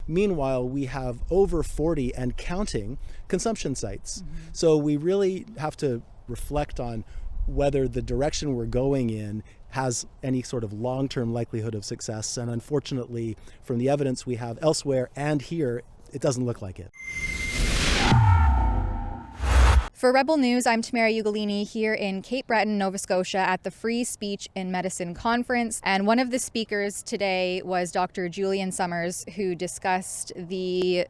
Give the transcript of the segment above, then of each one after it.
Meanwhile, we have over 40 and counting consumption sites. So we really have to reflect on whether the direction we're going in has any sort of long-term likelihood of success. And unfortunately, from the evidence we have elsewhere and here, it doesn't look like it. For Rebel News, I'm Tamara Ugolini here in Cape Breton, Nova Scotia at the Free Speech in Medicine Conference. And one of the speakers today was Dr. Julian Somers, who discussed the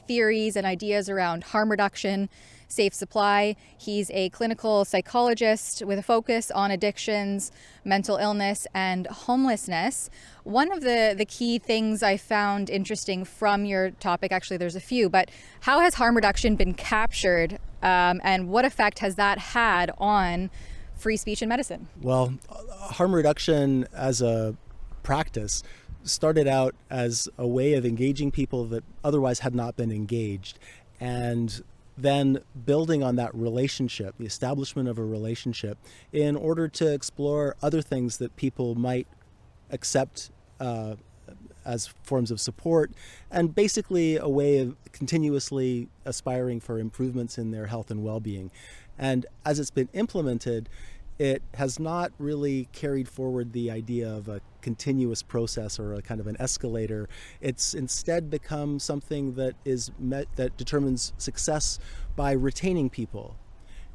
theories and ideas around harm reduction, safe supply. He's a clinical psychologist with a focus on addictions, mental illness, and homelessness. One of the key things I found interesting from your topic, actually there's a few, but how has harm reduction been captured and what effect has that had on free speech in medicine? Well, harm reduction as a practice started out as a way of engaging people that otherwise had not been engaged, and then building on that relationship, the establishment of a relationship, in order to explore other things that people might accept as forms of support, and basically a way of continuously aspiring for improvements in their health and well-being. And as it's been implemented, it has not really carried forward the idea of a continuous process or a kind of an escalator. It's instead become something that that determines success by retaining people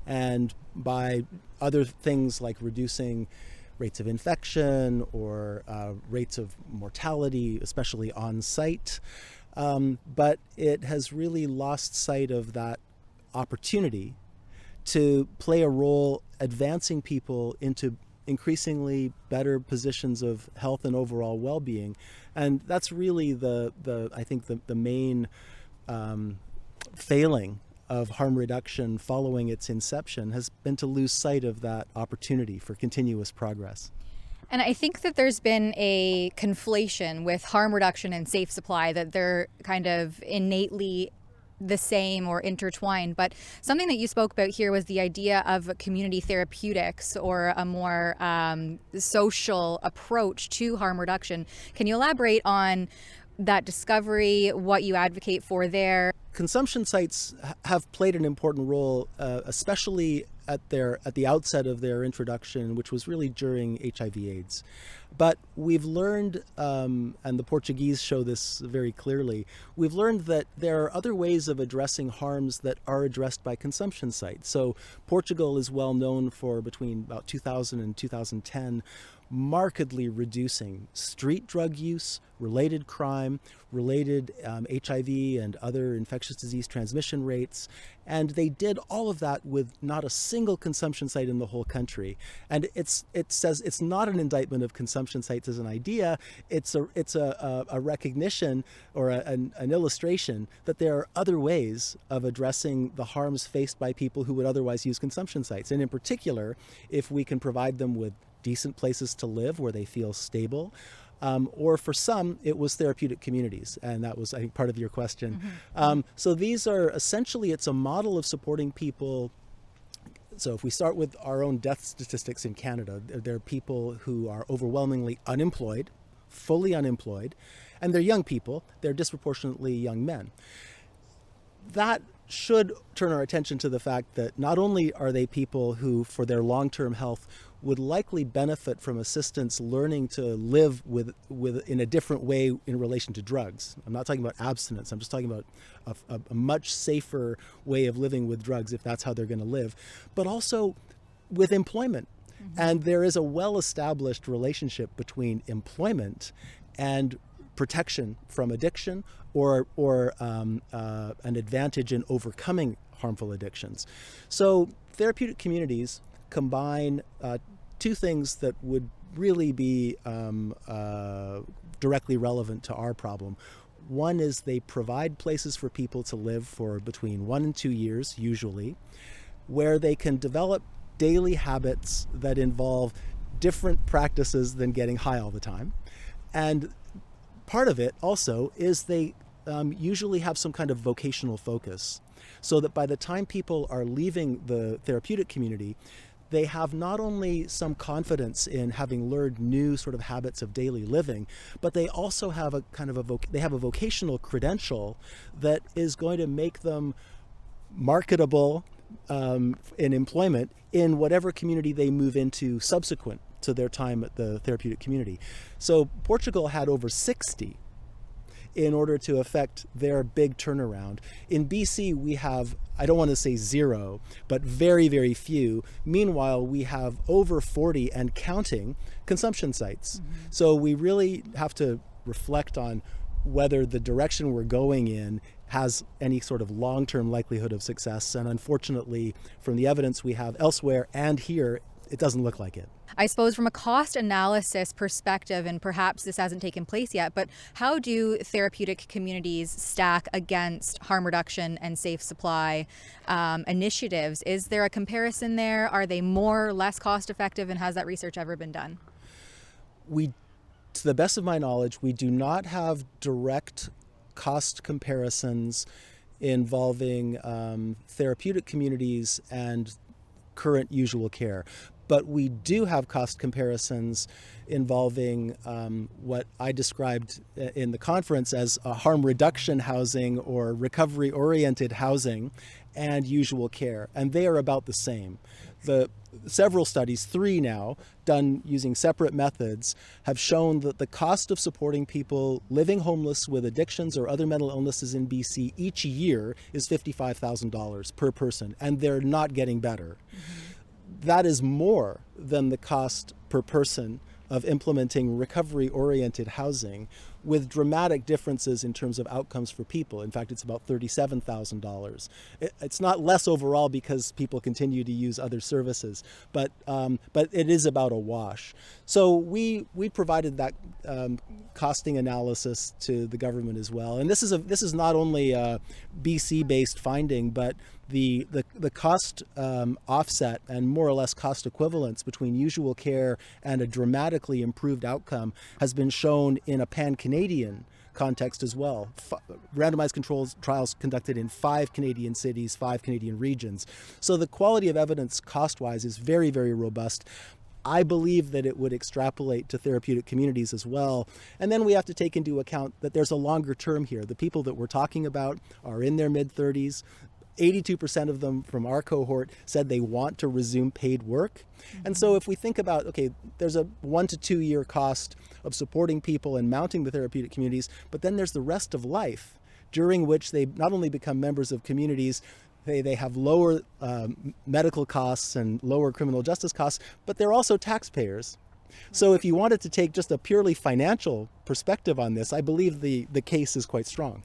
and by other things like reducing rates of infection or rates of mortality, especially on site. But it has really lost sight of that opportunity to play a role advancing people into increasingly better positions of health and overall well-being. And that's really I think the main failing of harm reduction following its inception has been to lose sight of that opportunity for continuous progress. And I think that there's been a conflation with harm reduction and safe supply, that they're kind of innately the same or intertwined. But something that you spoke about here was the idea of community therapeutics, or a more social approach to harm reduction. Can you elaborate on that discovery, what you advocate for there? Consumption sites have played an important role, especially at the outset of their introduction, which was really during HIV/AIDS. But we've learned, and the Portuguese show this very clearly, we've learned that there are other ways of addressing harms that are addressed by consumption sites. So Portugal is well known for, between about 2000 and 2010, markedly reducing street drug use, related crime, related HIV and other infectious disease transmission rates. And they did all of that with not a single consumption site in the whole country. And it says it's not an indictment of consumption sites as an idea. It's a recognition or an illustration that there are other ways of addressing the harms faced by people who would otherwise use consumption sites. And in particular, if we can provide them with decent places to live where they feel stable, or for some, it was therapeutic communities, and that was, I think, part of your question. So these are essentially, it's a model of supporting people. So if we start with our own death statistics in Canada, there are people who are overwhelmingly unemployed, fully unemployed, and they're young people. They're disproportionately young men. That should turn our attention to the fact that not only are they people who, for their long-term health, would likely benefit from assistance learning to live with in a different way in relation to drugs. I'm not talking about abstinence. I'm just talking about a much safer way of living with drugs if that's how they're going to live, but also with employment. And there is a well-established relationship between employment and protection from addiction or an advantage in overcoming harmful addictions. So therapeutic communities combine two things that would really be directly relevant to our problem. One is they provide places for people to live for between 1 and 2 years, usually, where they can develop daily habits that involve different practices than getting high all the time. And part of it also is they usually have some kind of vocational focus, so that by the time people are leaving the therapeutic community, they have not only some confidence in having learned new sort of habits of daily living, but they also have a kind of they have a vocational credential that is going to make them marketable in employment in whatever community they move into subsequent to their time at the therapeutic community. So Portugal had over 60 in order to affect their big turnaround. In BC, we have, I don't want to say zero, but very, very few. Meanwhile, we have over 40 and counting consumption sites. So we really have to reflect on whether the direction we're going in has any sort of long-term likelihood of success. And unfortunately, from the evidence we have elsewhere and here, it doesn't look like it. I suppose from a cost analysis perspective, and perhaps this hasn't taken place yet, but how do therapeutic communities stack against harm reduction and safe supply initiatives? Is there a comparison there? Are they more or less cost effective, and has that research ever been done? To the best of my knowledge, we do not have direct cost comparisons involving therapeutic communities and current usual care. But we do have cost comparisons involving what I described in the conference as a harm reduction housing or recovery-oriented housing and usual care, and they are about the same. Several studies, 3 now, done using separate methods, have shown that the cost of supporting people living homeless with addictions or other mental illnesses in BC each year is $55,000 per person, and they're not getting better. That is more than the cost per person of implementing recovery-oriented housing, with dramatic differences in terms of outcomes for people. In fact, it's about $37,000. It's not less overall because people continue to use other services, but it is about a wash. So we provided that costing analysis to the government as well. And this is not only a BC-based finding, but the cost offset and more or less cost equivalence between usual care and a dramatically improved outcome has been shown in a pan-Canadian context as well. Randomized controlled trials conducted in 5 Canadian cities, 5 Canadian regions. So the quality of evidence cost-wise is very, very robust. I believe that it would extrapolate to therapeutic communities as well. And then we have to take into account that there's a longer term here. The people that we're talking about are in their mid-30s. 82% of them from our cohort said they want to resume paid work. And so if we think about, okay, there's a 1 to 2 year cost of supporting people and mounting the therapeutic communities, but then there's the rest of life during which they not only become members of communities, they have lower medical costs and lower criminal justice costs, but they're also taxpayers. So if you wanted to take just a purely financial perspective on this, I believe the case is quite strong.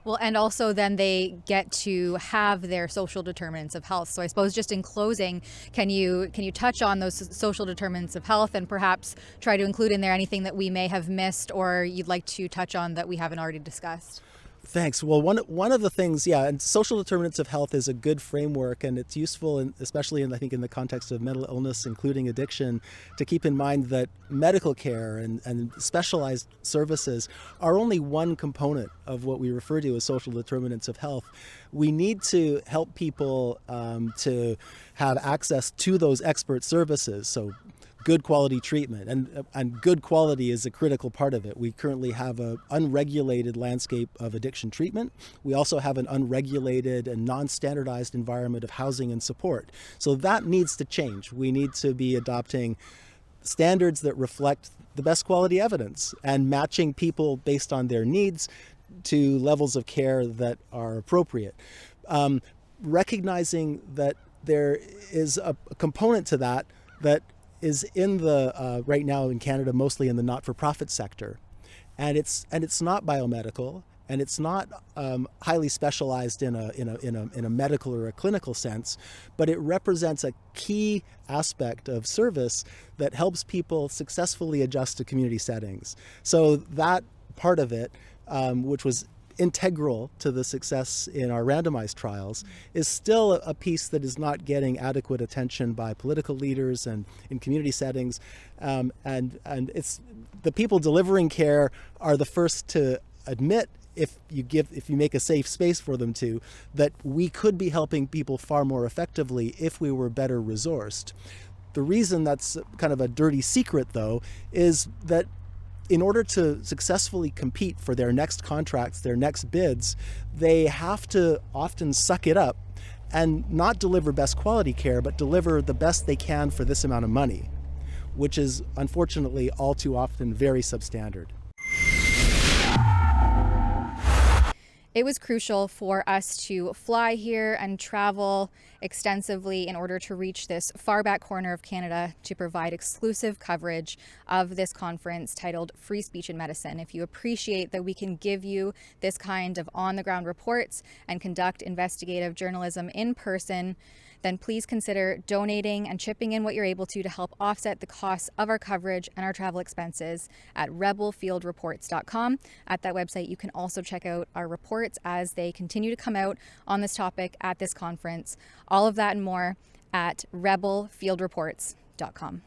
Well, and also then they get to have their social determinants of health. So I suppose just in closing, can you touch on those social determinants of health and perhaps try to include in there anything that we may have missed or you'd like to touch on that we haven't already discussed? Thanks. Well, one of the things, and social determinants of health is a good framework, and it's useful, especially I think in the context of mental illness, including addiction, to keep in mind that medical care and specialized services are only one component of what we refer to as social determinants of health. We need to help people to have access to those expert services. So good quality treatment, and good quality is a critical part of it. We currently have an unregulated landscape of addiction treatment. We also have an unregulated and non-standardized environment of housing and support. So that needs to change. We need to be adopting standards that reflect the best quality evidence and matching people based on their needs to levels of care that are appropriate. Recognizing that there is a component to that is in the right now in Canada mostly in the not-for-profit sector, and it's not biomedical, and it's not highly specialized in a medical or a clinical sense, but it represents a key aspect of service that helps people successfully adjust to community settings. So that part of it, which was integral to the success in our randomized trials, is still a piece that is not getting adequate attention by political leaders and in community settings. And it's the people delivering care are the first to admit if you make a safe space for them to, that we could be helping people far more effectively if we were better resourced. The reason that's kind of a dirty secret, though, is that in order to successfully compete for their next contracts, their next bids, they have to often suck it up and not deliver best quality care, but deliver the best they can for this amount of money, which is unfortunately all too often very substandard. It was crucial for us to fly here and travel extensively in order to reach this far back corner of Canada to provide exclusive coverage of this conference titled Free Speech in Medicine. If you appreciate that we can give you this kind of on-the-ground reports and conduct investigative journalism in person, then please consider donating and chipping in what you're able to help offset the costs of our coverage and our travel expenses at rebelfieldreports.com. At that website, you can also check out our reports as they continue to come out on this topic at this conference. All of that and more at rebelfieldreports.com.